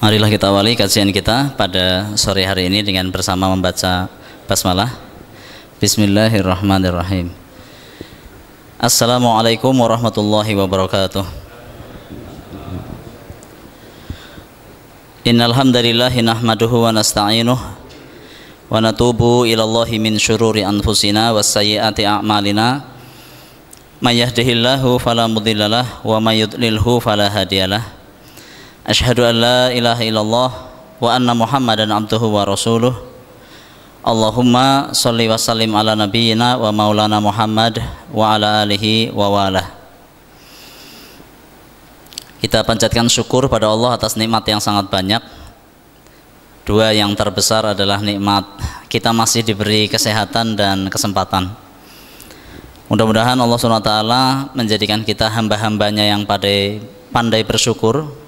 Marilah kita awali kajian kita pada sore hari ini dengan bersama membaca basmalah. Bismillahirrahmanirrahim. Assalamualaikum warahmatullahi wabarakatuh. Innal hamdalillahi nahmaduhu wa nasta'inuh wa natubu ilallahi min syururi anfusina was sayyiati a'malina. May yahdihillahu fala mudhillalah wa may yudlilhu fala hadiyalah. Asyhadu an la ilaha illallah wa anna Muhammadan abduhu wa rasuluh. Allahumma sholli wa sallim ala nabiyyina wa maulana Muhammad wa ala alihi wa walah. Kita panjatkan syukur pada Allah atas nikmat yang sangat banyak. Dua yang terbesar adalah nikmat kita masih diberi kesehatan dan kesempatan. Mudah-mudahan Allah SWT menjadikan kita hamba-hambanya yang pandai bersyukur.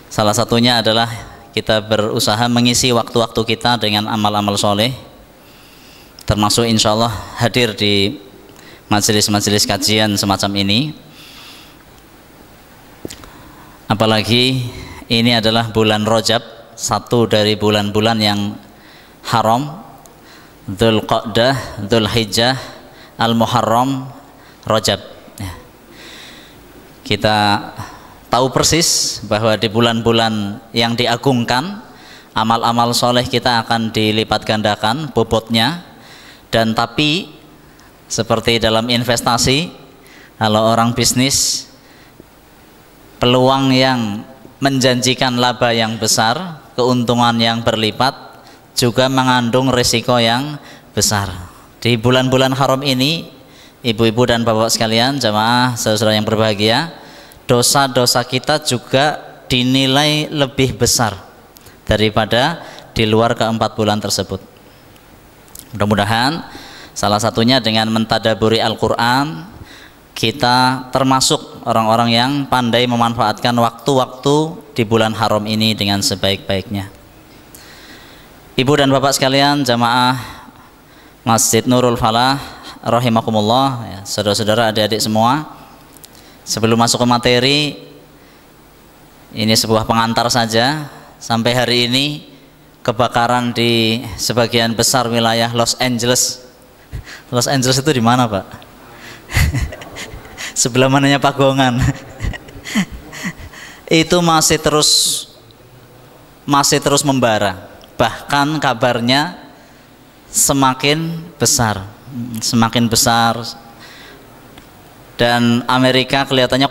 Salah satunya adalah kita berusaha mengisi waktu-waktu kita dengan amal-amal soleh, termasuk insya Allah hadir di majelis-majelis kajian semacam ini. Apalagi ini adalah bulan Rajab, satu dari bulan-bulan yang haram, Dzulqa'dah, Dzulhijjah, Al-Muharram, Rajab. Kita tahu persis bahwa di bulan-bulan yang diagungkan, amal-amal soleh kita akan dilipat gandakan bobotnya. Dan tapi seperti dalam investasi, kalau orang bisnis, peluang yang menjanjikan laba yang besar, keuntungan yang berlipat, juga mengandung risiko yang besar. Di bulan-bulan haram ini, ibu-ibu dan bapak sekalian, jamaah saudara yang berbahagia, dosa-dosa kita juga dinilai lebih besar daripada di luar keempat bulan tersebut. Mudah-mudahan salah satunya dengan mentadaburi Al-Quran, kita termasuk orang-orang yang pandai memanfaatkan waktu-waktu di bulan haram ini dengan sebaik-baiknya. Ibu dan bapak sekalian, jamaah Masjid Nurul Falah rahimakumullah, saudara-saudara, adik-adik semua, sebelum masuk ke materi, ini sebuah pengantar saja. Sampai hari ini kebakaran di sebagian besar wilayah Los Angeles. Los Angeles itu di mana, Pak? Sebelah mananya Pagongan. Itu masih terus membara. Bahkan kabarnya semakin besar. Dan Amerika kelihatannya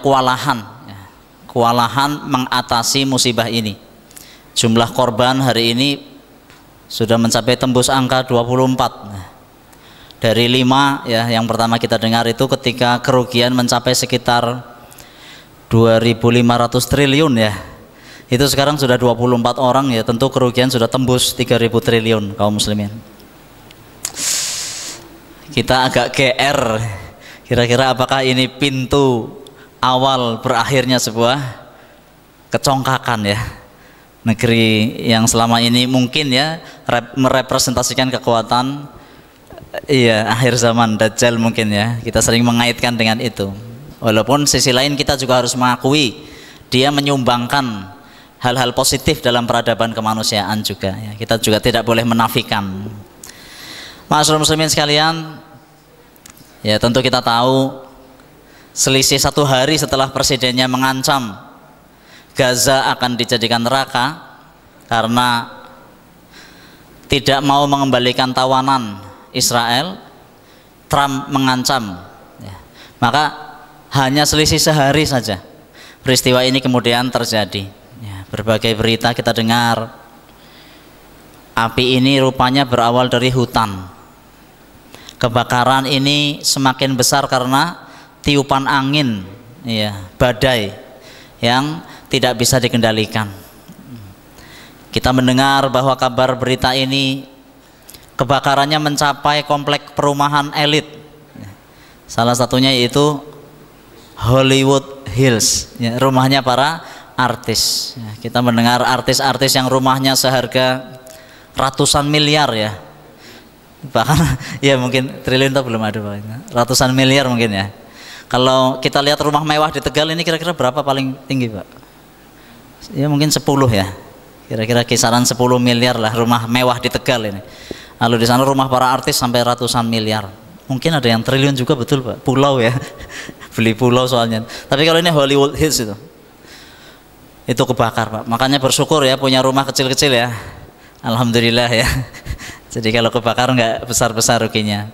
kewalahan mengatasi musibah ini. Jumlah korban hari ini sudah mencapai tembus angka 24. Dari 5 ya, yang pertama kita dengar itu ketika kerugian mencapai sekitar 2.500 triliun ya. Itu sekarang sudah 24 orang ya, tentu kerugian sudah tembus 3.000 triliun kaum muslimin. Kita agak GR. Kira-kira apakah ini pintu awal berakhirnya sebuah kecongkakan ya? Negeri yang selama ini mungkin ya merepresentasikan kekuatan akhir zaman, Dajjal mungkin ya. Kita sering mengaitkan dengan itu. Walaupun sisi lain kita juga harus mengakui dia menyumbangkan hal-hal positif dalam peradaban kemanusiaan juga ya. Kita juga tidak boleh menafikan. Ma'asyiral muslimin sekalian, ya tentu kita tahu selisih 1 hari setelah presidennya mengancam Gaza akan dijadikan neraka karena tidak mau mengembalikan tawanan Israel, Trump mengancam ya. Maka hanya selisih sehari saja peristiwa ini kemudian terjadi ya. Berbagai berita kita dengar, api ini rupanya berawal dari hutan. Kebakaran ini semakin besar karena tiupan angin ya, badai yang tidak bisa dikendalikan. Kita mendengar bahwa kabar berita ini kebakarannya mencapai komplek perumahan elit. Salah satunya yaitu Hollywood Hills ya, rumahnya para artis ya. Kita mendengar artis-artis yang rumahnya seharga ratusan miliar ya. Bahkan ya mungkin triliun itu belum ada, ratusan miliar mungkin ya. Kalau kita lihat rumah mewah di Tegal ini kira-kira berapa paling tinggi, Pak? Ya mungkin 10 ya. Kira-kira kisaran 10 miliar lah rumah mewah di Tegal ini. Lalu di sana rumah para artis sampai ratusan miliar. Mungkin ada yang triliun juga, betul Pak. Pulau ya. Beli pulau soalnya. Tapi kalau ini Hollywood Hills itu kebakar Pak. Makanya bersyukur ya punya rumah kecil-kecil ya. Alhamdulillah ya. Jadi kalau kebakar nggak besar-besar ruginya.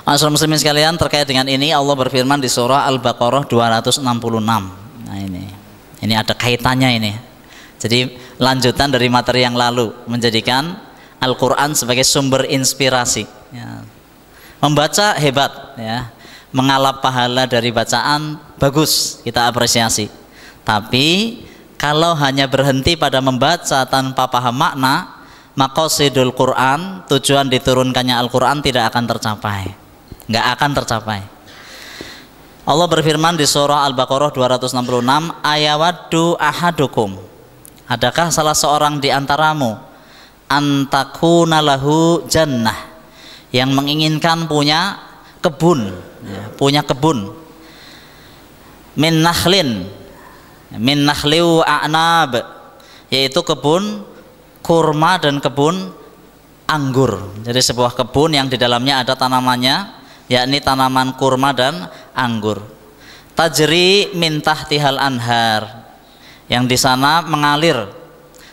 Masyarakat muslimin sekalian, terkait dengan ini Allah berfirman di surah Al-Baqarah 266. Nah ini ada kaitannya ini. Jadi lanjutan dari materi yang lalu, menjadikan Al-Quran sebagai sumber inspirasi ya. Membaca hebat ya, mengalap pahala dari bacaan bagus, kita apresiasi. Tapi kalau hanya berhenti pada membaca tanpa paham makna, maqasidul Quran, tujuan diturunkannya Al-Quran tidak akan tercapai, nggak akan tercapai. Allah berfirman di surah Al-Baqarah 266, ayawaddu ahadukum, adakah salah seorang di antaramu antakuna lahu jannah, yang menginginkan punya kebun ya, punya kebun min nakhliu a'nab, yaitu kebun kurma dan kebun anggur. Jadi sebuah kebun yang di dalamnya ada tanamannya, yakni tanaman kurma dan anggur. Tajri min tahtihal anhar, yang di sana mengalir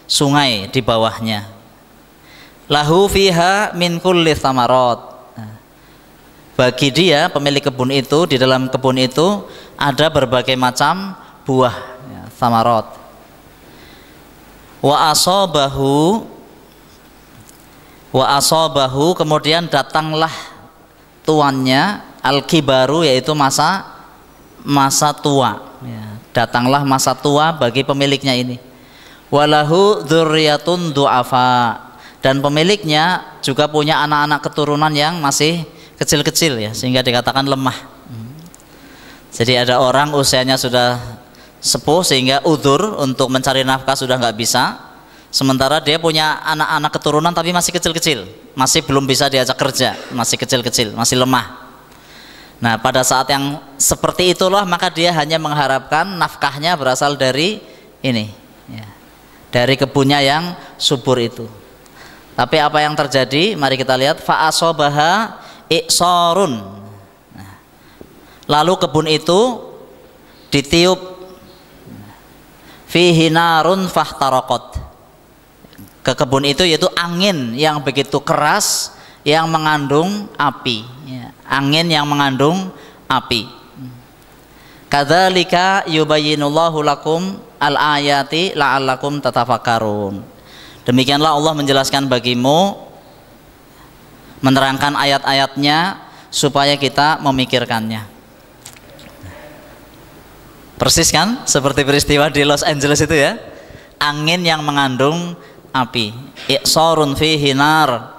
sungai di bawahnya. Lahu fiha min kulli thamarat, bagi dia pemilik kebun itu, di dalam kebun itu ada berbagai macam buah ya, thamarat. Wa asobahu, kemudian datanglah tuannya al-kibaru, yaitu masa tua ya. Datanglah masa tua bagi pemiliknya ini. Walahu dzurriyyatun du'afa, dan pemiliknya juga punya anak-anak keturunan yang masih kecil-kecil ya, sehingga dikatakan lemah. Jadi ada orang usianya sudah sepuh sehingga udzur untuk mencari nafkah sudah nggak bisa, sementara dia punya anak-anak keturunan tapi masih kecil-kecil, masih belum bisa diajak kerja, masih kecil-kecil, masih lemah. Nah pada saat yang seperti itulah maka dia hanya mengharapkan nafkahnya berasal dari ini ya, dari kebunnya yang subur itu. Tapi apa yang terjadi? Mari kita lihat. Fa'asobaha iksarun. Nah, lalu kebun itu ditiup fihi narun fahtaraqat. Ke kebun itu yaitu angin yang begitu keras yang mengandung api ya, angin yang mengandung api. Kadzalika yubayyinullahu lakum al-ayati la'allakum tatafakkarun. Demikianlah Allah menjelaskan bagimu, menerangkan ayat-ayatnya supaya kita memikirkannya. Persis kan seperti peristiwa di Los Angeles itu ya, angin yang mengandung api. Iksarun fihi nar,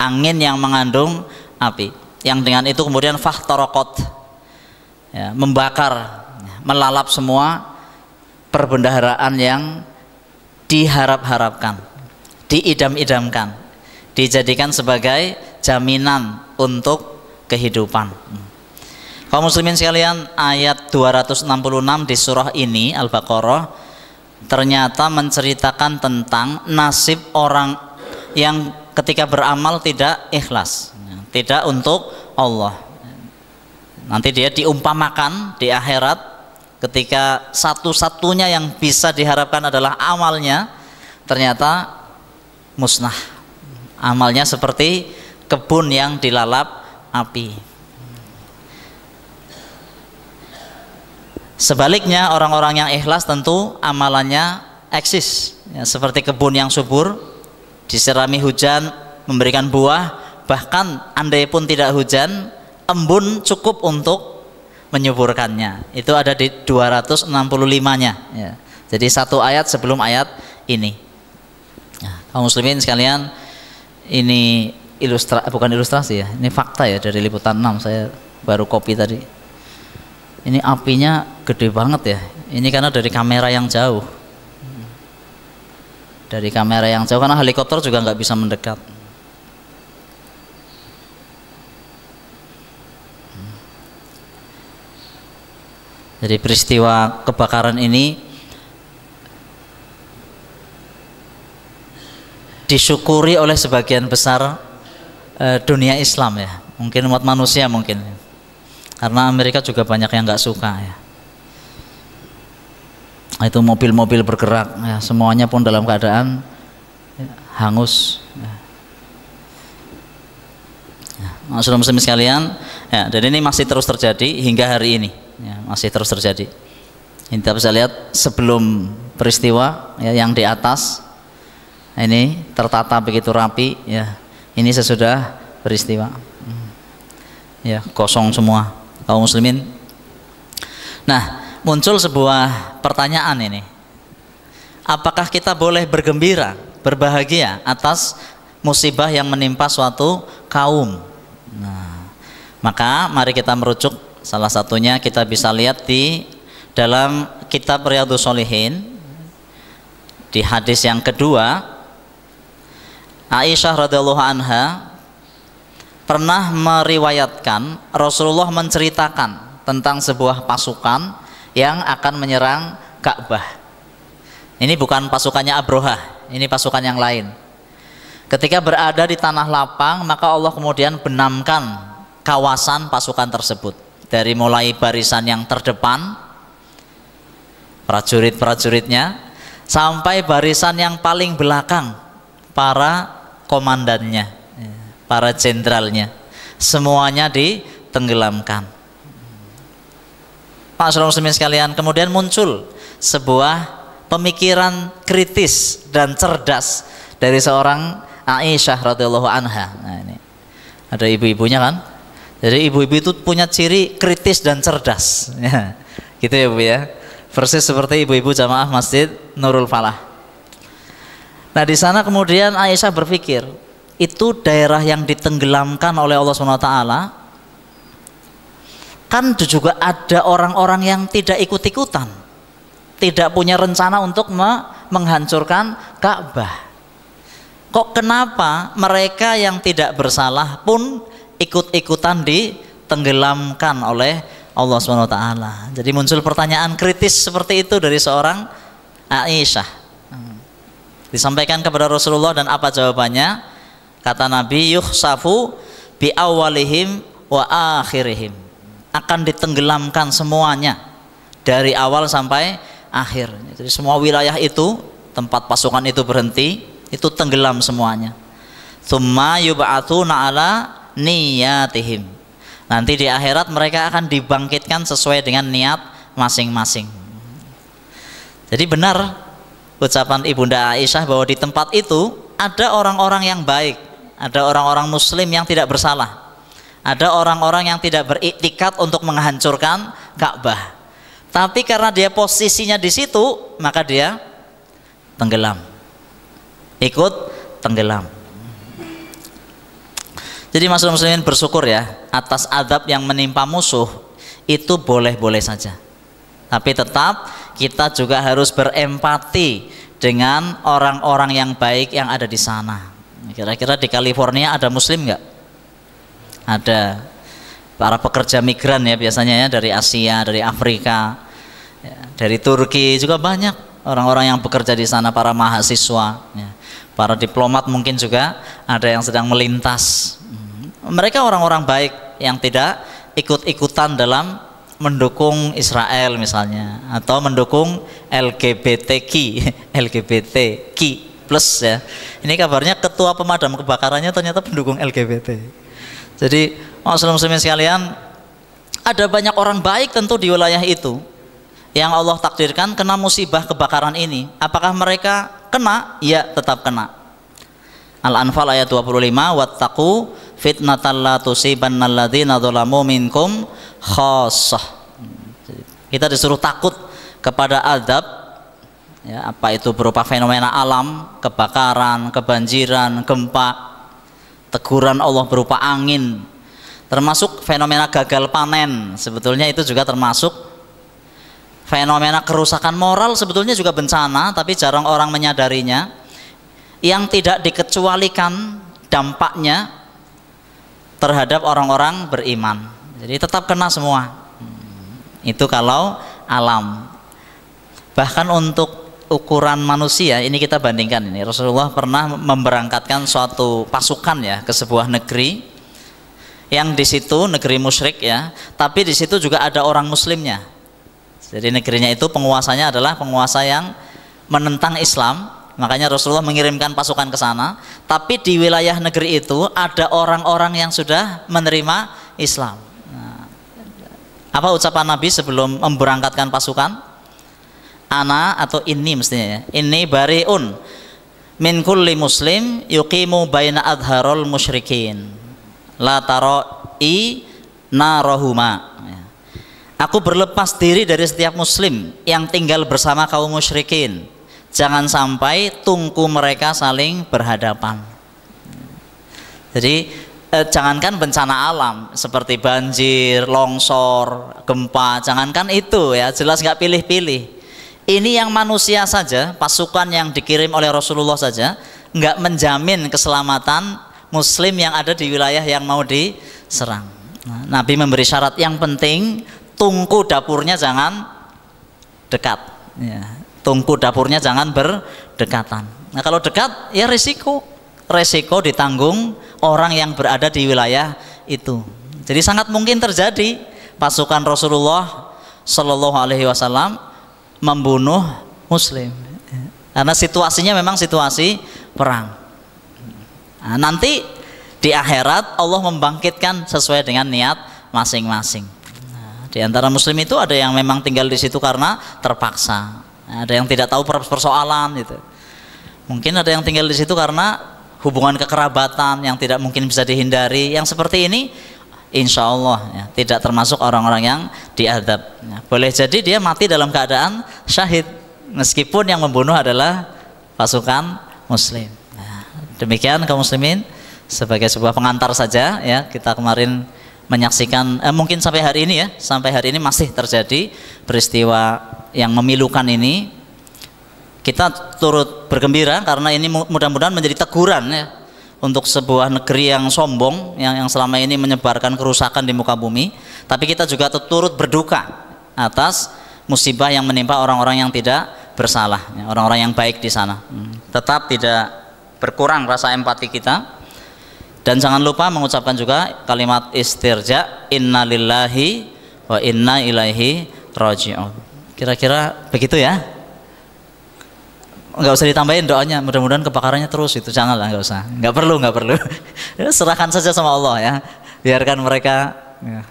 angin yang mengandung api, yang dengan itu kemudian fahtaraqat ya, membakar, melalap semua perbendaharaan yang diharap-harapkan, diidam-idamkan, dijadikan sebagai jaminan untuk kehidupan. Kaum muslimin sekalian, ayat 266 di surah ini Al-Baqarah ternyata menceritakan tentang nasib orang yang ketika beramal tidak ikhlas, tidak untuk Allah. Nanti dia diumpamakan di akhirat ketika satu-satunya yang bisa diharapkan adalah amalnya, ternyata musnah. Amalnya seperti kebun yang dilalap api. Sebaliknya orang-orang yang ikhlas tentu amalannya eksis ya, seperti kebun yang subur, disirami hujan, memberikan buah, bahkan andai pun tidak hujan, embun cukup untuk menyuburkannya. Itu ada di 265-nya ya. Jadi satu ayat sebelum ayat ini ya, kaum muslimin sekalian, ini bukan ilustrasi ya, ini fakta ya dari Liputan 6, saya baru copy tadi. Ini apinya gede banget ya, ini karena dari kamera yang jauh, dari kamera yang jauh, karena helikopter juga nggak bisa mendekat. Jadi peristiwa kebakaran ini disyukuri oleh sebagian besar dunia Islam ya, mungkin umat manusia mungkin, karena Amerika juga banyak yang nggak suka ya. Itu mobil-mobil bergerak ya, semuanya pun dalam keadaan hangus ya. Saudara muslim sekalian ya, dan ini masih terus terjadi hingga hari ini ya, masih terus terjadi. Kita bisa lihat sebelum peristiwa ya, yang di atas ini tertata begitu rapi ya, ini sesudah peristiwa ya, kosong semua kaum muslimin. Nah, muncul sebuah pertanyaan ini, apakah kita boleh bergembira, berbahagia atas musibah yang menimpa suatu kaum? Nah, maka mari kita merujuk, salah satunya kita bisa lihat di dalam kitab Riyadhus Shalihin di hadis yang kedua. Aisyah radhiyallahu anha pernah meriwayatkan Rasulullah menceritakan tentang sebuah pasukan yang akan menyerang Ka'bah. Ini bukan pasukannya Abrohah, ini pasukan yang lain. Ketika berada di tanah lapang, maka Allah kemudian benamkan kawasan pasukan tersebut. Dari mulai barisan yang terdepan, prajurit-prajuritnya, sampai barisan yang paling belakang, para komandannya, para jenderalnya, semuanya ditenggelamkan. Pak saudara muslimin sekalian, kemudian muncul sebuah pemikiran kritis dan cerdas dari seorang Aisyah radhiyallahu anha. Nah, ini ada ibu-ibunya kan? Jadi ibu-ibu itu punya ciri kritis dan cerdas. Ya, gitu ya Bu ya. Persis seperti ibu-ibu jamaah Masjid Nurul Falah. Nah, di sana kemudian Aisyah berpikir, itu daerah yang ditenggelamkan oleh Allah SWT, kan juga ada orang-orang yang tidak ikut-ikutan, tidak punya rencana untuk menghancurkan Ka'bah. Kok kenapa mereka yang tidak bersalah pun ikut-ikutan ditenggelamkan oleh Allah SWT? Jadi muncul pertanyaan kritis seperti itu dari seorang Aisyah. Disampaikan kepada Rasulullah, dan apa jawabannya? Kata Nabi, yukhsafu bi awalihim wa akhirihim, akan ditenggelamkan semuanya dari awal sampai akhir. Jadi semua wilayah itu, tempat pasukan itu berhenti, itu tenggelam semuanya. Tsumma yub'atsuna ala niyatihim, nanti di akhirat mereka akan dibangkitkan sesuai dengan niat masing-masing. Jadi benar ucapan Ibunda Aisyah bahwa di tempat itu ada orang-orang yang baik, ada orang-orang muslim yang tidak bersalah, ada orang-orang yang tidak beriktikad untuk menghancurkan Ka'bah. Tapi karena dia posisinya di situ, maka dia tenggelam, ikut tenggelam. Jadi maksud muslimin bersyukur ya atas adab yang menimpa musuh, itu boleh-boleh saja. Tapi tetap kita juga harus berempati dengan orang-orang yang baik yang ada di sana. Kira-kira di California ada muslim nggak? Ada. Para pekerja migran ya biasanya ya, dari Asia, dari Afrika, ya, dari Turki juga banyak orang-orang yang bekerja di sana, para mahasiswa, ya. Para diplomat mungkin juga ada yang sedang melintas. Mereka orang-orang baik yang tidak ikut-ikutan dalam mendukung Israel misalnya, atau mendukung LGBTQ plus ya. Ini kabarnya ketua pemadam kebakarannya ternyata pendukung LGBT. Jadi muslimin sekalian, ada banyak orang baik tentu di wilayah itu yang Allah takdirkan kena musibah kebakaran ini. Apakah mereka kena? Ya, tetap kena. Al-Anfal ayat 25, wattaqu fitnatan la tusibannal ladzina dzalamu minkum khassah. Kita disuruh takut kepada azab ya, apa itu berupa fenomena alam, kebakaran, kebanjiran, gempa, teguran Allah berupa angin, termasuk fenomena gagal panen. Sebetulnya itu juga termasuk fenomena kerusakan moral, sebetulnya juga bencana, tapi jarang orang menyadarinya, yang tidak dikecualikan dampaknya terhadap orang-orang beriman. Jadi tetap kena semua. Itu kalau alam. Bahkan untuk ukuran manusia ini kita bandingkan ini. Rasulullah pernah memberangkatkan suatu pasukan ya ke sebuah negeri yang di situ negeri musyrik ya, tapi di situ juga ada orang muslimnya. Jadi negerinya itu penguasanya adalah penguasa yang menentang Islam, makanya Rasulullah mengirimkan pasukan ke sana. Tapi di wilayah negeri itu ada orang-orang yang sudah menerima Islam. Nah, apa ucapan Nabi sebelum memberangkatkan pasukan? Ana atau ini mestinya ya. Ini bariun min kulli muslim yuqimu baina adharul musyrikin la tarai narahuma. Aku berlepas diri dari setiap muslim yang tinggal bersama kaum musyrikin. Jangan sampai tungku mereka saling berhadapan. Jadi jangankan bencana alam seperti banjir, longsor, gempa, jangankan itu ya, jelas nggak pilih-pilih. Ini yang manusia saja, pasukan yang dikirim oleh Rasulullah saja nggak menjamin keselamatan muslim yang ada di wilayah yang mau diserang. Nah, Nabi memberi syarat yang penting, tungku dapurnya jangan dekat ya. Tungku dapurnya jangan berdekatan. Nah kalau dekat ya resiko ditanggung orang yang berada di wilayah itu. Jadi sangat mungkin terjadi pasukan Rasulullah Shallallahu Alaihi Wasallam membunuh muslim karena situasinya memang situasi perang. Nah, nanti di akhirat Allah membangkitkan sesuai dengan niat masing-masing. Di antara muslim itu ada yang memang tinggal di situ karena terpaksa, ada yang tidak tahu persoalan gitu. Mungkin ada yang tinggal di situ karena hubungan kekerabatan yang tidak mungkin bisa dihindari. Yang seperti ini insya Allah ya, tidak termasuk orang-orang yang diadab ya. Boleh jadi dia mati dalam keadaan syahid meskipun yang membunuh adalah pasukan muslim. Nah, demikian kaum muslimin, sebagai sebuah pengantar saja ya, kita kemarin menyaksikan mungkin sampai hari ini ya, sampai hari ini masih terjadi peristiwa yang memilukan ini. Kita turut bergembira karena ini mudah-mudahan menjadi teguran ya untuk sebuah negeri yang sombong yang selama ini menyebarkan kerusakan di muka bumi. Tapi kita juga turut berduka atas musibah yang menimpa orang-orang yang tidak bersalah ya, orang-orang yang baik di sana. Tetap tidak berkurang rasa empati kita. Dan jangan lupa mengucapkan juga kalimat istirja, inna lillahi wa inna ilaihi raji'un. Kira-kira begitu ya. Nggak usah ditambahin doanya, mudah-mudahan kebakarannya terus itu, janganlah, nggak usah, nggak perlu ya, serahkan saja sama Allah ya, biarkan mereka ya.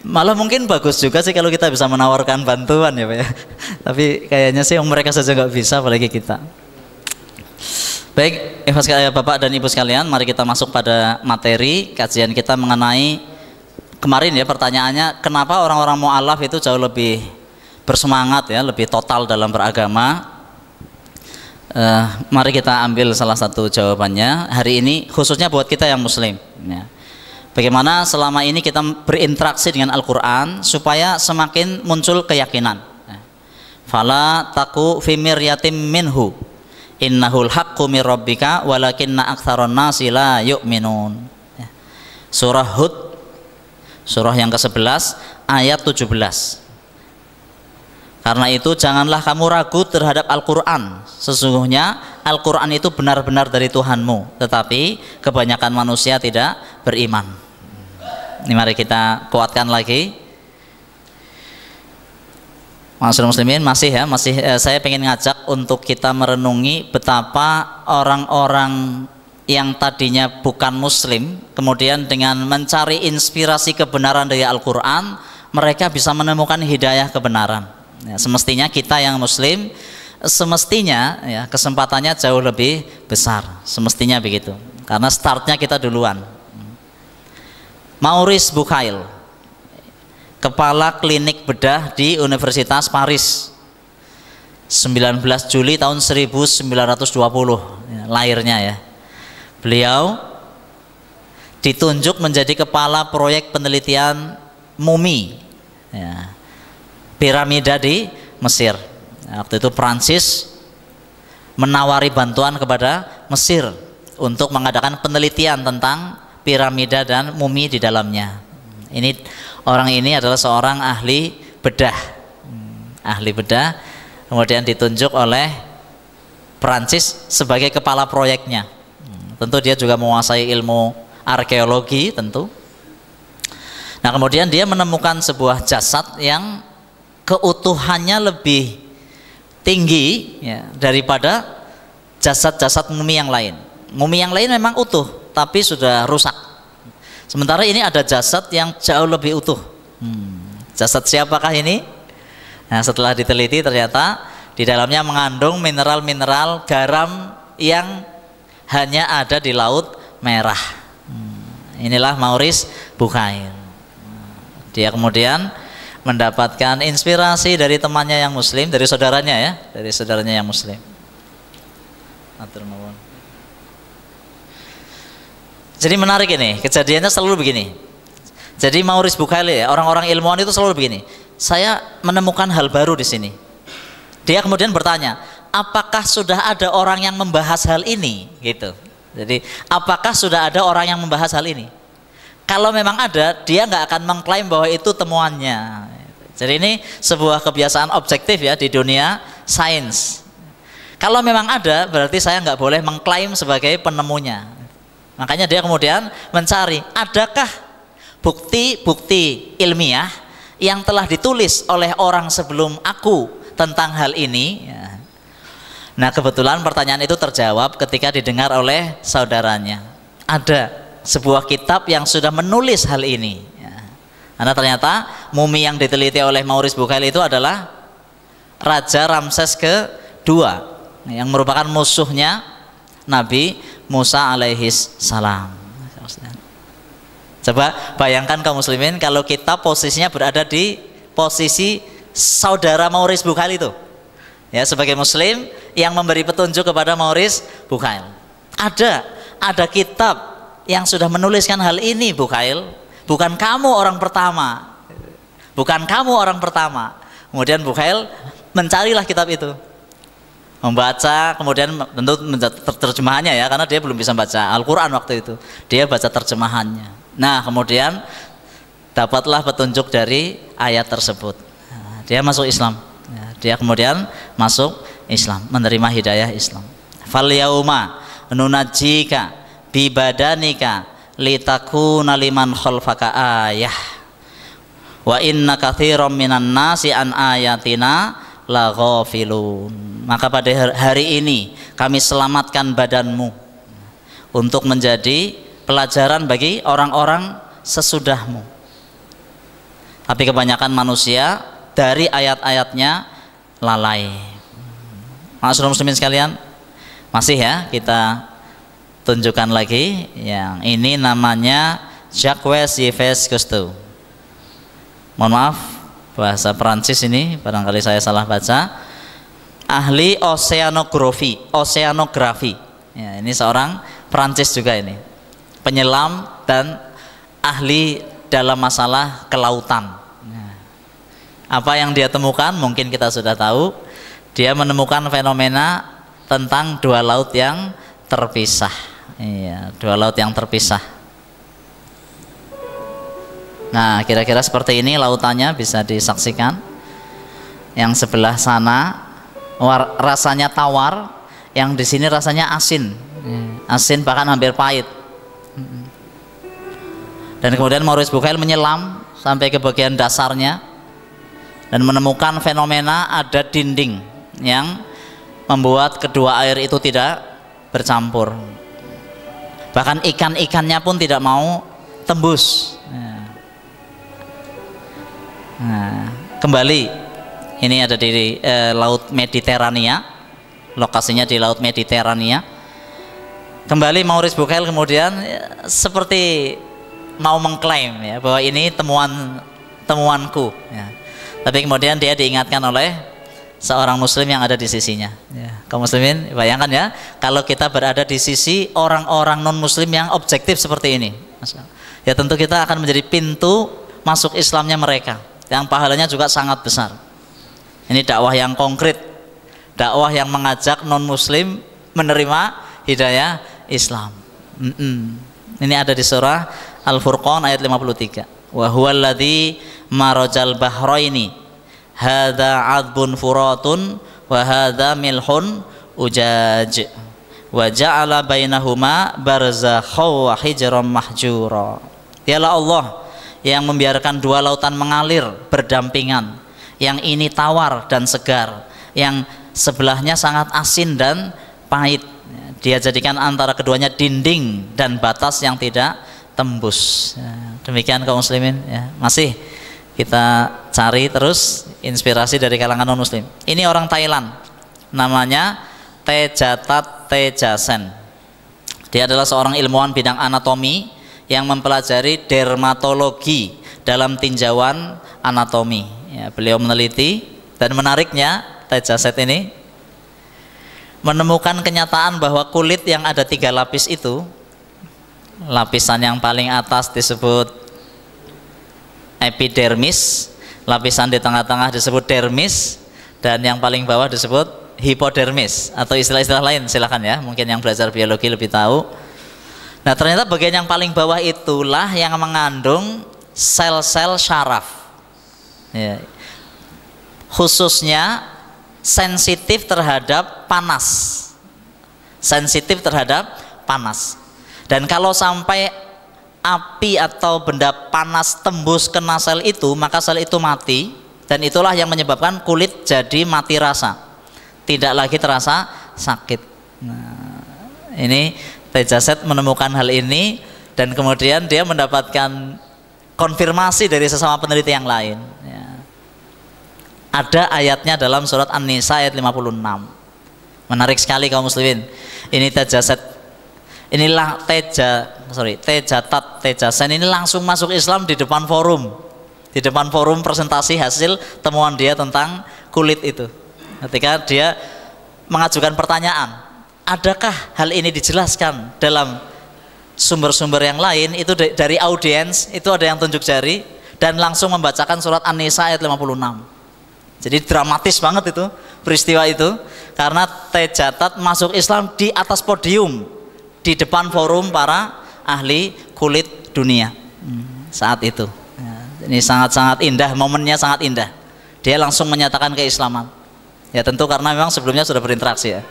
Malah mungkin bagus juga sih kalau kita bisa menawarkan bantuan ya Pak ya, tapi kayaknya sih mereka saja nggak bisa, apalagi kita. Baik, Bapak dan Ibu sekalian, mari kita masuk pada materi kajian kita mengenai kemarin ya, pertanyaannya kenapa orang-orang mu'alaf itu jauh lebih bersemangat ya, lebih total dalam beragama. Mari kita ambil salah satu jawabannya hari ini, khususnya buat kita yang muslim ya. Bagaimana selama ini kita berinteraksi dengan Al-Quran supaya semakin muncul keyakinan ya. Fala taku fi miryatim minhu innahul haqqu mir rabbika walakinna aktsaron nasi la yu'minun ya. Surah Hud, surah yang ke-11 ayat 17. Karena itu janganlah kamu ragu terhadap Al-Quran. Sesungguhnya Al-Quran itu benar-benar dari Tuhanmu, tetapi kebanyakan manusia tidak beriman. Ini mari kita kuatkan lagi. Masyaallah muslimin, masih saya pengen ngajak untuk kita merenungi betapa orang-orang yang tadinya bukan muslim kemudian dengan mencari inspirasi kebenaran dari Al-Quran, mereka bisa menemukan hidayah kebenaran. Ya, semestinya kita yang muslim semestinya ya, kesempatannya jauh lebih besar, semestinya begitu, karena startnya kita duluan. Maurice Bucaille, kepala klinik bedah di Universitas Paris, 19 Juli tahun 1920 ya, lahirnya ya. Beliau ditunjuk menjadi kepala proyek penelitian mumi ya, piramida di Mesir. Waktu itu Prancis menawari bantuan kepada Mesir untuk mengadakan penelitian tentang piramida dan mumi di dalamnya. Orang ini adalah seorang ahli bedah, kemudian ditunjuk oleh Perancis sebagai kepala proyeknya. Tentu dia juga menguasai ilmu arkeologi tentu. Nah kemudian dia menemukan sebuah jasad yang keutuhannya lebih tinggi ya, daripada jasad-jasad mumi yang lain. Mumi yang lain memang utuh tapi sudah rusak. Sementara ini ada jasad yang jauh lebih utuh. Jasad siapakah ini? Nah setelah diteliti ternyata di dalamnya mengandung mineral-mineral garam yang hanya ada di Laut Merah. Inilah Maurice Bucaille. Dia kemudian mendapatkan inspirasi dari temannya yang muslim, dari saudaranya ya, dari saudaranya yang muslim. Jadi menarik ini, kejadiannya selalu begini. Jadi Maurice Bucaille ya, orang-orang ilmuwan itu selalu begini. Saya menemukan hal baru di sini. Dia kemudian bertanya, apakah sudah ada orang yang membahas hal ini? Gitu. Jadi, apakah sudah ada orang yang membahas hal ini? Kalau memang ada, dia nggak akan mengklaim bahwa itu temuannya. Jadi ini sebuah kebiasaan objektif ya di dunia sains. Kalau memang ada, berarti saya nggak boleh mengklaim sebagai penemunya. Makanya dia kemudian mencari, adakah bukti-bukti ilmiah yang telah ditulis oleh orang sebelum aku tentang hal ini ya. Nah kebetulan pertanyaan itu terjawab ketika didengar oleh saudaranya. Ada sebuah kitab yang sudah menulis hal ini ya. Karena ternyata mumi yang diteliti oleh Maurice Bucaille itu adalah Raja Ramses kedua yang merupakan musuhnya Nabi Musa alaihis salam. Coba bayangkan kaum muslimin kalau kita posisinya berada di posisi saudara Maurice Bucaille itu ya, sebagai muslim yang memberi petunjuk kepada Maurice Bucaille. Ada kitab yang sudah menuliskan hal ini Bucaille, bukan kamu orang pertama. Bukan kamu orang pertama. Kemudian Bucaille mencarilah kitab itu. Membaca, kemudian tentu terjemahannya ya, karena dia belum bisa baca Al-Qur'an waktu itu. Dia baca terjemahannya. Nah, kemudian dapatlah petunjuk dari ayat tersebut. Dia masuk Islam. Dia kemudian masuk Islam, menerima hidayah Islam. Fal yauma nunajjika bi badanika litakuna liman khalfaka ayah. Wa inna katsiran minan nasi an ayatina laghafilun. Maka pada hari ini kami selamatkan badanmu untuk menjadi pelajaran bagi orang-orang sesudahmu. Tapi kebanyakan manusia dari ayat-ayatnya lalai. Masyaallah muslimin sekalian, masih ya kita tunjukkan lagi yang ini namanya Jacques Yves Cousteau. Mohon maaf bahasa Perancis ini barangkali saya salah baca. Ahli oceanografi. Ya, ini seorang Perancis juga ini. Penyelam dan ahli dalam masalah kelautan. Apa yang dia temukan mungkin kita sudah tahu. Dia menemukan fenomena tentang dua laut yang terpisah. Iya, dua laut yang terpisah. Nah, kira-kira seperti ini lautannya bisa disaksikan. Yang sebelah sana rasanya tawar, yang di sini rasanya asin. Asin bahkan hampir pahit. Dan kemudian Maurice Bucaille menyelam sampai ke bagian dasarnya dan menemukan fenomena ada dinding yang membuat kedua air itu tidak bercampur. Bahkan ikan-ikannya pun tidak mau tembus. Nah, kembali ini ada di Laut Mediterania, lokasinya di Laut Mediterania. Kembali Maurice Bucaille kemudian seperti mau mengklaim ya, bahwa ini temuanku ya. Tapi kemudian dia diingatkan oleh seorang muslim yang ada di sisinya ya. Kaum muslimin bayangkan ya, kalau kita berada di sisi orang-orang non muslim yang objektif seperti ini ya, tentu kita akan menjadi pintu masuk Islamnya mereka, yang pahalanya juga sangat besar. Ini dakwah yang konkret, dakwah yang mengajak non muslim menerima hidayah Islam. Ini ada di surah Al-Furqan ayat 53. Wa huwallazi marajal bahraini hadza 'adbun furatun wa hadza milhun ujaj wa ja'ala bainahuma barzakhaw wa hijran mahjura. Dialah Allah yang membiarkan dua lautan mengalir berdampingan, yang ini tawar dan segar, yang sebelahnya sangat asin dan pahit. Dia jadikan antara keduanya dinding dan batas yang tidak tembus. Demikian kaum muslimin ya. Masih kita cari terus inspirasi dari kalangan non muslim. Ini orang Thailand, namanya Tejatat Tejasen. Dia adalah seorang ilmuwan bidang anatomi yang mempelajari dermatologi dalam tinjauan anatomi ya, beliau meneliti, dan menariknya Tejaset ini menemukan kenyataan bahwa kulit yang ada 3 lapis itu, lapisan yang paling atas disebut epidermis, lapisan di tengah-tengah disebut dermis, dan yang paling bawah disebut hipodermis, atau istilah-istilah lain silakan ya, mungkin yang belajar biologi lebih tahu. Nah ternyata bagian yang paling bawah itulah yang mengandung sel-sel syaraf ya, khususnya sensitif terhadap panas, sensitif terhadap panas. Dan kalau sampai api atau benda panas tembus kena sel itu, maka sel itu mati, dan itulah yang menyebabkan kulit jadi mati rasa, tidak lagi terasa sakit. Nah, ini Tejaset menemukan hal ini, dan kemudian dia mendapatkan konfirmasi dari sesama peneliti yang lain ya. Ada ayatnya dalam surat An-Nisa ayat 56. Menarik sekali kaum muslimin. Ini Tejaset, inilah Tejatat Tejasen ini langsung masuk Islam di depan forum, presentasi hasil temuan dia tentang kulit itu. Ketika dia mengajukan pertanyaan, adakah hal ini dijelaskan dalam sumber-sumber yang lain, itu dari audiens itu ada yang tunjuk jari dan langsung membacakan surat An-Nisa ayat 56. Jadi dramatis banget itu peristiwa itu, karena Tejatat masuk Islam di atas podium di depan forum para ahli kulit dunia saat itu. Ini sangat-sangat indah, momennya sangat indah. Dia langsung menyatakan keislaman. Ya tentu karena memang sebelumnya sudah berinteraksi ya.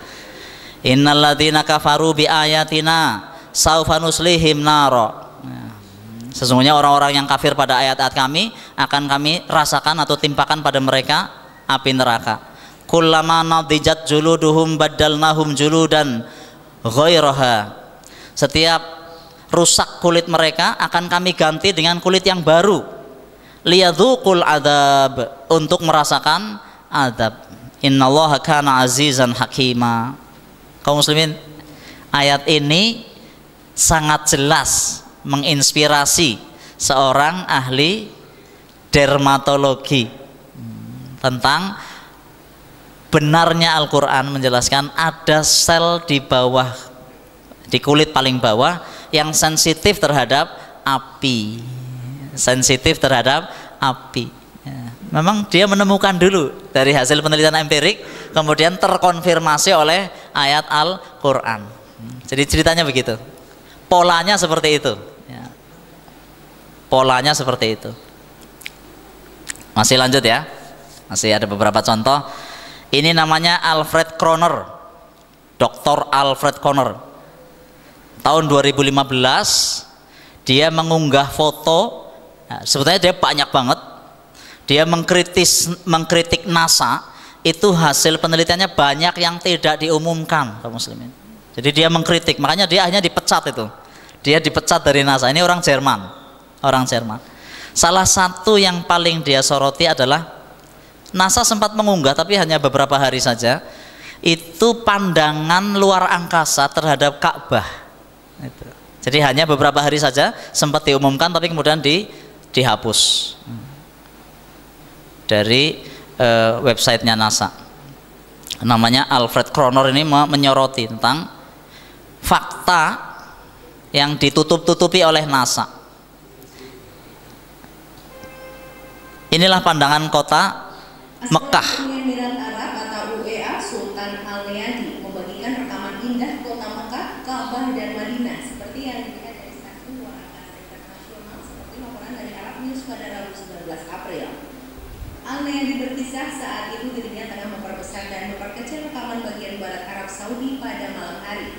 Innalladzina kafaru bi ayatina saufa nuslihim naro. Sesungguhnya orang-orang yang kafir pada ayat-ayat kami akan kami rasakan atau timpakan pada mereka api neraka. Kullama nadijat juluduhum baddalnahum juludan ghairaha. Setiap rusak kulit mereka akan kami ganti dengan kulit yang baru. Liyadzuqul adzab, untuk merasakan azab. Innallaha kana azizan hakima. Kaum muslimin, ayat ini sangat jelas menginspirasi seorang ahli dermatologi tentang benarnya Al-Quran menjelaskan ada sel di bawah, di kulit paling bawah yang sensitif terhadap api, sensitif terhadap api. Memang dia menemukan dulu dari hasil penelitian empirik, kemudian terkonfirmasi oleh ayat Al-Quran. Jadi ceritanya begitu, polanya seperti itu ya. Polanya seperti itu. Masih lanjut ya, masih ada beberapa contoh. Ini namanya Alfred Kroner, Dr. Alfred Kroner. Tahun 2015 dia mengunggah foto. Nah, sebetulnya dia banyak banget. Dia mengkritik NASA, itu hasil penelitiannya banyak yang tidak diumumkan kaum muslimin. Jadi dia mengkritik, makanya dia akhirnya dipecat itu. Dia dipecat dari NASA. Ini orang Jerman, orang Jerman. Salah satu yang paling dia soroti adalah NASA sempat mengunggah, tapi hanya beberapa hari saja, itu pandangan luar angkasa terhadap Ka'bah. Jadi hanya beberapa hari saja sempat diumumkan, tapi kemudian dihapus dari websitenya NASA. Namanya Alfred Kroner ini menyoroti tentang fakta yang ditutup-tutupi oleh NASA. Inilah pandangan kota Mekah. Emirat Arab atau UEA Sultan Al-Neyadi membagikan rekaman indah kota Mekah, Ka'bah dan Madinah seperti yang dilihat dari stasiun luar angkasa internasional seperti laporan dari Arab News pada Rabu 19 April. Al-Neyadi berkisah saat itu dirinya tengah memperbesar dan memperkecil rekaman bagian barat Arab Saudi pada malam hari.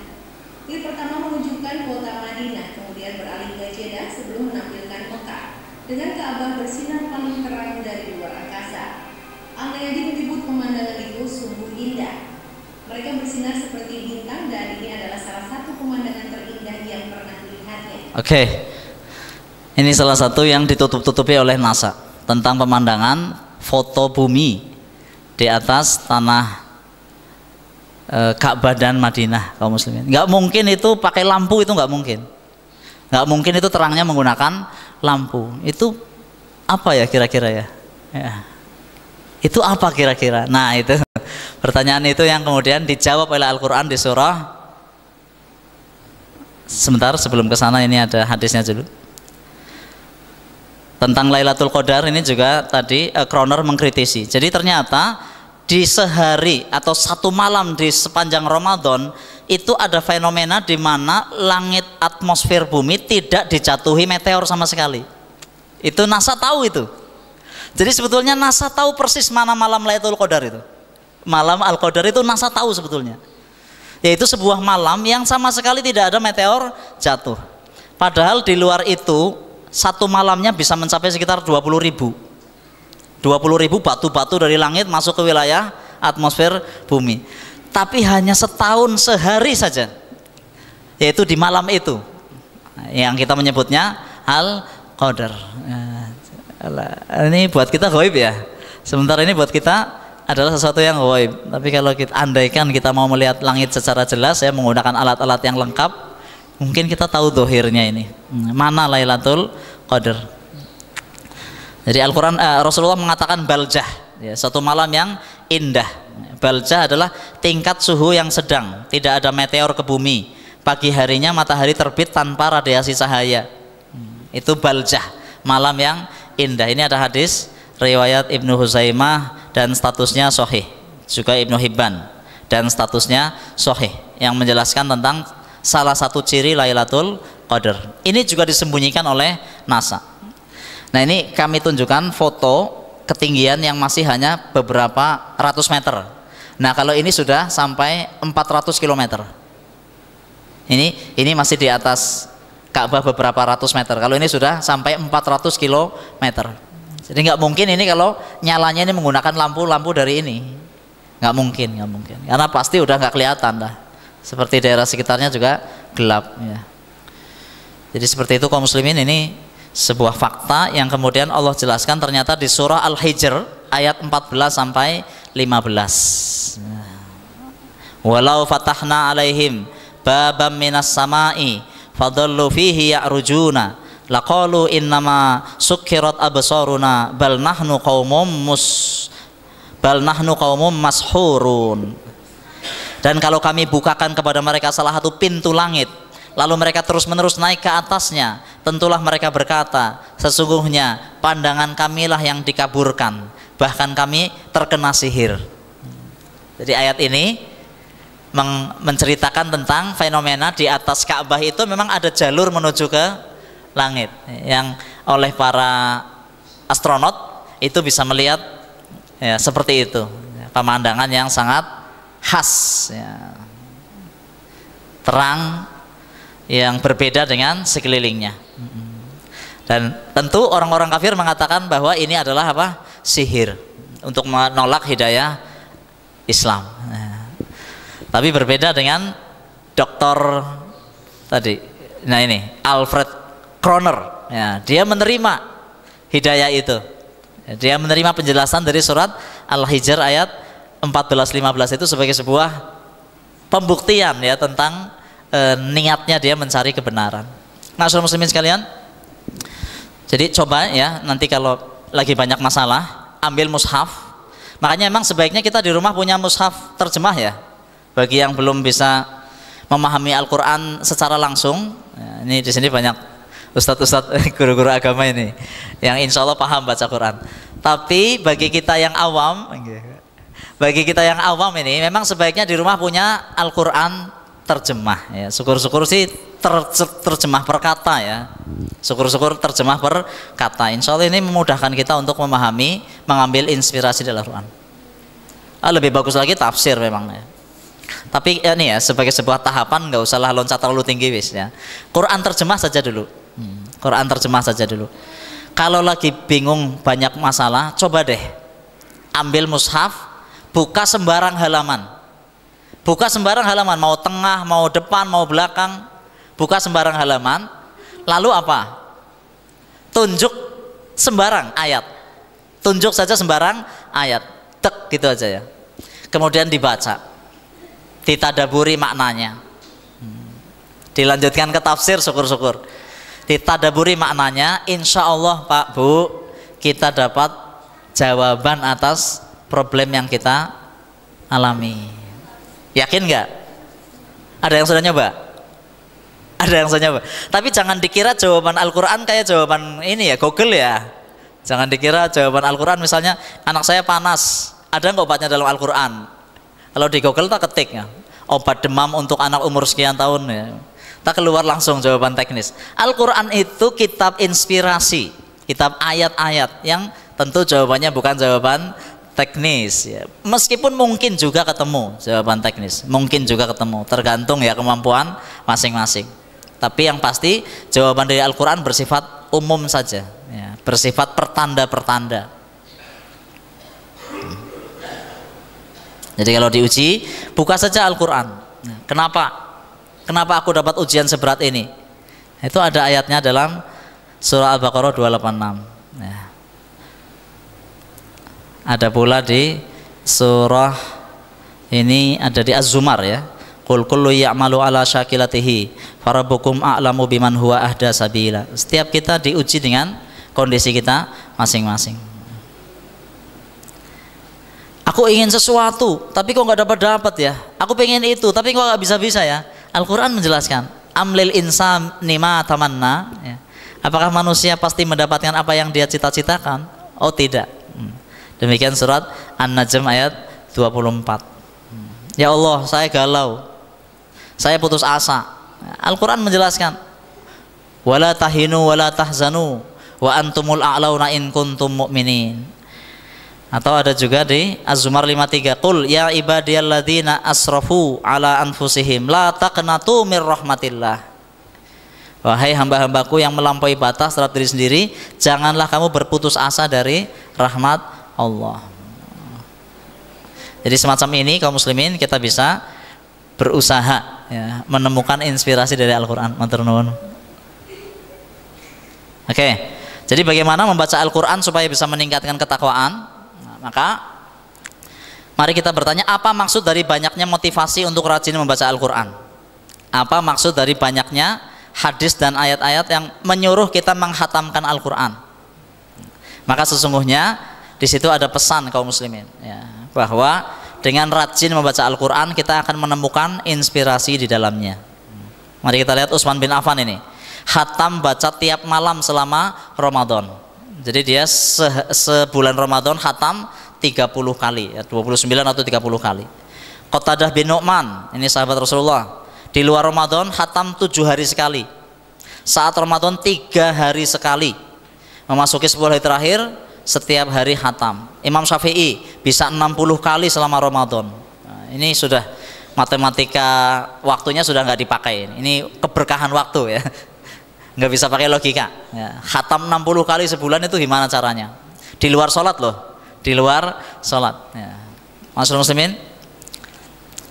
Klip pertama menunjukkan kota Madinah, kemudian beralih ke Jeddah sebelum menampilkan Mekah dengan Ka'bah bersinar paling terang dari luar angkasa. Al-Layadi menyebut pemandangan itu sungguh indah. Mereka bersinar seperti bintang dan ini adalah salah satu pemandangan terindah yang pernah dilihatnya. Oke. Ini salah satu yang ditutup-tutupi oleh NASA tentang pemandangan foto bumi di atas tanah Ka'bah dan Madinah kaum muslimin. Nggak mungkin itu pakai lampu, itu nggak mungkin. Nggak mungkin itu terangnya menggunakan lampu. Itu apa ya kira-kira ya? Itu apa kira-kira? Nah itu pertanyaan itu yang kemudian dijawab oleh Al-Quran di surah. Sebentar sebelum ke sana ini ada hadisnya dulu. Tentang Lailatul Qadar ini juga tadi Kroner mengkritisi. Jadi ternyata di sehari atau satu malam di sepanjang Ramadan itu ada fenomena di mana langit atmosfer bumi tidak dijatuhi meteor sama sekali. Itu NASA tahu itu. Jadi sebetulnya NASA tahu persis mana malam Lailatul Qadar itu. Malam Al-Qadar itu NASA tahu sebetulnya. Yaitu sebuah malam yang sama sekali tidak ada meteor jatuh. Padahal di luar itu satu malamnya bisa mencapai sekitar 20.000 batu-batu dari langit masuk ke wilayah atmosfer bumi. Tapi hanya setahun sehari saja, yaitu di malam itu yang kita menyebutnya Al-Qadar. Ini buat kita ghaib ya. Sementara ini buat kita adalah sesuatu yang ghaib. Tapi kalau kita andaikan kita mau melihat langit secara jelas ya, menggunakan alat-alat yang lengkap, mungkin kita tahu dohirnya ini mana Lailatul Qadar. Jadi Al-Quran Rasulullah mengatakan baljah ya, satu malam yang indah. Baljah adalah tingkat suhu yang sedang, tidak ada meteor ke bumi, pagi harinya matahari terbit tanpa radiasi cahaya. Itu baljah, malam yang indah. Ini ada hadis riwayat Ibnu Huzaimah dan statusnya sahih, juga Ibnu Hibban dan statusnya sahih, yang menjelaskan tentang salah satu ciri Lailatul Qadar. Ini juga disembunyikan oleh NASA. Nah ini kami tunjukkan foto ketinggian yang masih hanya beberapa ratus meter. Nah kalau ini sudah sampai 400 km. Ini masih di atas Ka'bah beberapa ratus meter. Kalau ini sudah sampai 400 km. Jadi nggak mungkin ini kalau nyalanya ini menggunakan lampu-lampu dari ini. Nggak mungkin. Karena pasti udah nggak kelihatan dah. Seperti daerah sekitarnya juga gelap ya. Jadi seperti itu kaum muslimin, ini sebuah fakta yang kemudian Allah jelaskan ternyata di surah Al-Hijr ayat 14 sampai 15. Walau fatahna alaihim babam minas samai fadallu fihi ya'rujuna laqalu innama sukkirat absaruna bal nahnu qaumum mashurun. Dan kalau kami bukakan kepada mereka salah satu pintu langit, lalu mereka terus-menerus naik ke atasnya, tentulah mereka berkata, sesungguhnya pandangan kamilah yang dikaburkan, bahkan kami terkena sihir. Jadi ayat ini menceritakan tentang fenomena di atas Ka'bah itu memang ada jalur menuju ke langit, yang oleh para astronot itu bisa melihat ya, seperti itu, pemandangan yang sangat khas ya, terang yang berbeda dengan sekelilingnya. Dan tentu orang-orang kafir mengatakan bahwa ini adalah apa? Sihir, untuk menolak hidayah Islam. Tapi berbeda dengan dokter tadi. Nah ini Alfred Kroner ya, dia menerima hidayah itu. Dia menerima penjelasan dari surat Al-Hijr ayat 14-15 itu sebagai sebuah pembuktian ya tentang niatnya dia mencari kebenaran. Nah, saudara muslimin sekalian, jadi coba ya nanti kalau lagi banyak masalah ambil mushaf. Makanya memang sebaiknya kita di rumah punya mushaf terjemah ya, bagi yang belum bisa memahami Al-Quran secara langsung ya, ini di sini banyak ustadz-ustadz guru-guru agama ini yang insya Allah paham baca Quran. Tapi bagi kita yang awam ini memang sebaiknya di rumah punya Al-Quran terjemah ya. Syukur-syukur sih terjemah per kata ya. Syukur-syukur terjemah per kata. Insya Allah ini memudahkan kita untuk memahami, mengambil inspirasi dari Al-Quran. Lebih bagus lagi tafsir memang ya. Tapi ini ya sebagai sebuah tahapan, nggak usahlah loncat terlalu tinggi wis ya. Quran terjemah saja dulu. Quran terjemah saja dulu. Kalau lagi bingung banyak masalah, coba deh ambil mushaf, buka sembarang halaman. Buka sembarang halaman, mau tengah, mau depan, mau belakang. Buka sembarang halaman. Lalu apa? Tunjuk sembarang ayat. Tunjuk saja sembarang ayat. Tek gitu aja ya. Kemudian dibaca. Ditadaburi maknanya, dilanjutkan ke tafsir, syukur-syukur. Ditadaburi maknanya, insya Allah Pak Bu, kita dapat jawaban atas problem yang kita alami. Yakin nggak? Ada yang sudah nyoba? Ada yang sudah nyoba. Tapi jangan dikira jawaban Al-Quran kayak jawaban ini ya, Google ya. Jangan dikira jawaban Al-Quran misalnya, anak saya panas, ada nggak obatnya dalam Al-Quran? Kalau di Google tak ketik ya, obat demam untuk anak umur sekian tahun ya, tak keluar langsung jawaban teknis. Al-Quran itu kitab inspirasi, kitab ayat-ayat yang tentu jawabannya bukan jawaban teknis ya. Meskipun mungkin juga ketemu jawaban teknis, mungkin juga ketemu, tergantung ya kemampuan masing-masing. Tapi yang pasti jawaban dari Al-Quran bersifat umum saja ya, bersifat pertanda-pertanda. Jadi kalau diuji, buka saja Al-Quran. Kenapa? Kenapa aku dapat ujian seberat ini? Itu ada ayatnya dalam surah Al-Baqarah 286. Ya. Ada pula di surah ini, ada di Az-Zumar ya. Qul kullu ya'malu ala syakilatihi farabbukum a'lamu biman huwa ahda sabila. Setiap kita diuji dengan kondisi kita masing-masing. Aku ingin sesuatu, tapi kok nggak dapat ya. Aku pengen itu, tapi kok nggak bisa ya. Al-Quran menjelaskan, amlil insani ma tamanna. Ya. Apakah manusia pasti mendapatkan apa yang dia cita-citakan? Oh tidak. Demikian surat An-Najm ayat 24. Ya Allah, saya galau, saya putus asa. Al-Quran menjelaskan, wala tahinu wala tahzanu wa antumul a'launa in kuntum mu'minin. Atau ada juga di Az-Zumar 53, qul ya ibadiyalladzina asrafu ala anfusihim la taqnatu mir rahmatillah. Wahai hamba-hambaku yang melampaui batas terhadap diri sendiri, janganlah kamu berputus asa dari rahmat Allah. Jadi semacam ini kaum muslimin kita bisa berusaha ya, menemukan inspirasi dari Al-Quran. Matur nuwun. Oke, jadi bagaimana membaca Al-Quran supaya bisa meningkatkan ketakwaan? Maka mari kita bertanya, apa maksud dari banyaknya motivasi untuk rajin membaca Al-Quran? Apa maksud dari banyaknya hadis dan ayat-ayat yang menyuruh kita menghatamkan Al-Quran? Maka sesungguhnya di situ ada pesan kaum muslimin ya, bahwa dengan rajin membaca Al-Quran kita akan menemukan inspirasi di dalamnya. Mari kita lihat Utsman bin Affan ini, khatam baca tiap malam selama Ramadan. Jadi dia sebulan Ramadan khatam 30 kali ya, 29 atau 30 kali. Qatadah bin Nu'man, ini sahabat Rasulullah, di luar Ramadan khatam 7 hari sekali. Saat Ramadan 3 hari sekali. Memasuki 10 hari terakhir setiap hari khatam. Imam Syafi'i bisa 60 kali selama Ramadan. Nah, ini sudah matematika waktunya sudah nggak dipakai. Ini keberkahan waktu ya. Nggak bisa pakai logika ya. Khatam 60 kali sebulan itu gimana caranya? Di luar sholat loh, di luar sholat ya. Masyaallah muslimin,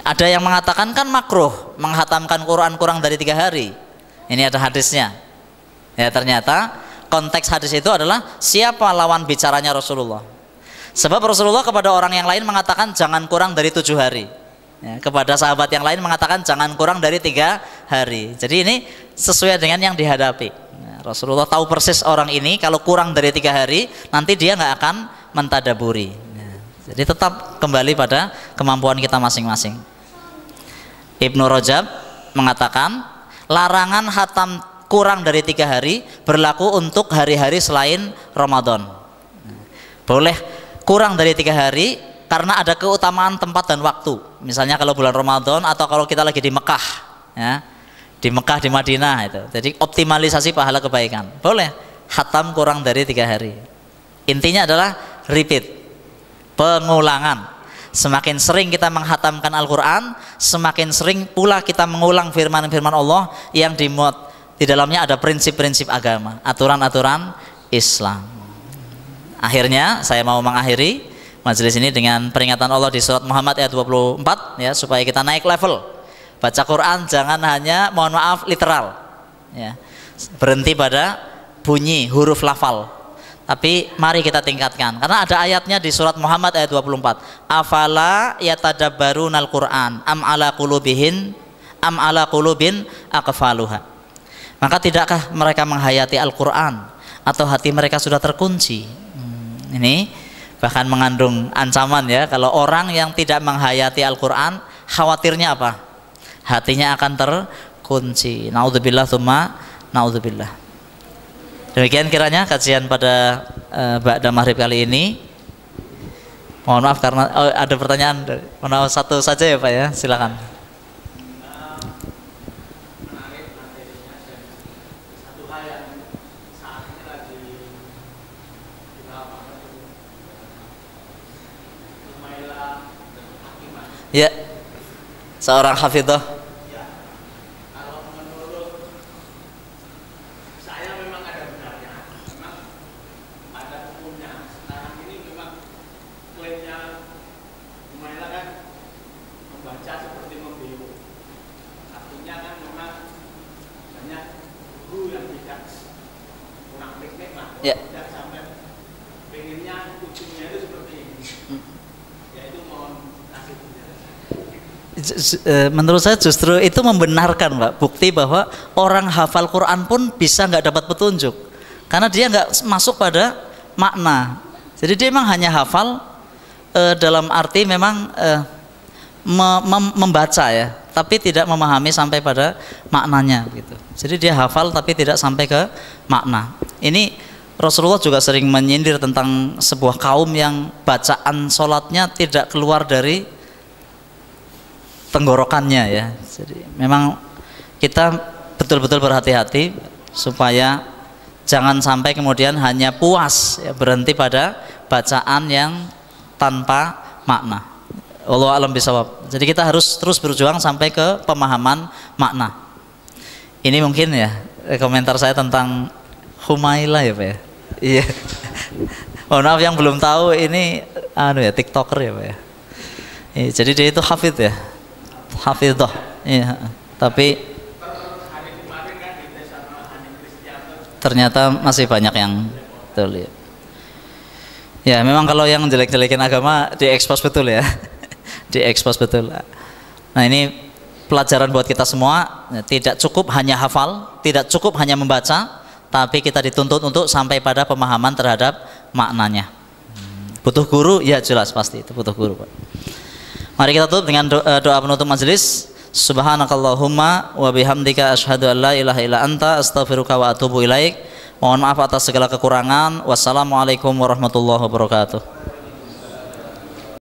ada yang mengatakan kan makruh menghatamkan Quran kurang dari 3 hari. Ini ada hadisnya ya. Ternyata konteks hadis itu adalah siapa lawan bicaranya Rasulullah. Sebab Rasulullah kepada orang yang lain mengatakan jangan kurang dari 7 hari ya, kepada sahabat yang lain mengatakan jangan kurang dari 3 hari. Jadi ini sesuai dengan yang dihadapi. Rasulullah tahu persis orang ini kalau kurang dari 3 hari nanti dia nggak akan mentadaburi. Jadi tetap kembali pada kemampuan kita masing-masing. Ibnu Rajab mengatakan larangan khatam kurang dari 3 hari berlaku untuk hari-hari selain Ramadan. Boleh kurang dari 3 hari karena ada keutamaan tempat dan waktu. Misalnya kalau bulan Ramadan atau kalau kita lagi di Mekah ya, di Mekah, di Madinah itu. Jadi optimalisasi pahala kebaikan. Boleh khatam kurang dari 3 hari. Intinya adalah repeat, pengulangan. Semakin sering kita menghatamkan Al-Quran, semakin sering pula kita mengulang firman-firman Allah yang dimuat di dalamnya ada prinsip-prinsip agama, aturan-aturan Islam. Akhirnya saya mau mengakhiri majelis ini dengan peringatan Allah di surat Muhammad ayat 24 ya, supaya kita naik level. Baca Quran jangan hanya, mohon maaf, literal ya, berhenti pada bunyi huruf lafal, tapi mari kita tingkatkan, karena ada ayatnya di surat Muhammad ayat 24, afala yatadabbarunal Quran am ala qulubin aqfaluha. Maka tidakkah mereka menghayati Al-Quran atau hati mereka sudah terkunci? Ini bahkan mengandung ancaman ya, kalau orang yang tidak menghayati Al-Quran, khawatirnya apa? Hatinya akan terkunci. Naudzubillah tsumma naudzubillah. Demikian kiranya kajian pada ba'da maghrib kali ini. Mohon maaf karena ada pertanyaan. Mohon maaf, satu saja ya Pak ya, silakan. Ya, seorang hafidhah. Ya, kalau menurut saya memang ada benarnya. Memang pada umumnya sekarang ini memang klaimnya Humaira kan membaca seperti membiru. Artinya kan memang banyak guru yang tidak kurang teknik lah, Ya. tidak sampai pengennya ujungnya itu seperti ini. Yaitu mohon kasih penjelasan. Menurut saya justru itu membenarkan Pak, bukti bahwa orang hafal Quran pun bisa nggak dapat petunjuk, karena dia nggak masuk pada makna. Jadi dia memang hanya hafal dalam arti memang membaca ya, tapi tidak memahami sampai pada maknanya gitu. Jadi dia hafal tapi tidak sampai ke makna. Ini Rasulullah juga sering menyindir tentang sebuah kaum yang bacaan sholatnya tidak keluar dari tenggorokannya ya. Jadi memang kita betul-betul berhati-hati supaya jangan sampai kemudian hanya puas ya, berhenti pada bacaan yang tanpa makna. Wallahu a'lam bishawab. Jadi kita harus terus berjuang sampai ke pemahaman makna. Ini mungkin ya komentar saya tentang Humaila ya Pak ya. Iya. Mohon maaf yang belum tahu, ini ya TikToker ya Pak ya. Jadi dia itu hafidh ya. Hafidhah, iya. Tapi ternyata masih banyak yang betul ya. Ya memang kalau yang jelek-jelekin agama diekspos betul ya, diekspos betul. Nah ini pelajaran buat kita semua. Tidak cukup hanya hafal, tidak cukup hanya membaca, tapi kita dituntut untuk sampai pada pemahaman terhadap maknanya. Butuh guru, ya jelas pasti itu butuh guru Pak. Mari kita tutup dengan doa penutup majelis. Subhanakallahumma wa bihamdika asyhadu an la ilaha illa anta astaghfiruka wa atubu ilaik. Mohon maaf atas segala kekurangan. Wassalamualaikum warahmatullahi wabarakatuh.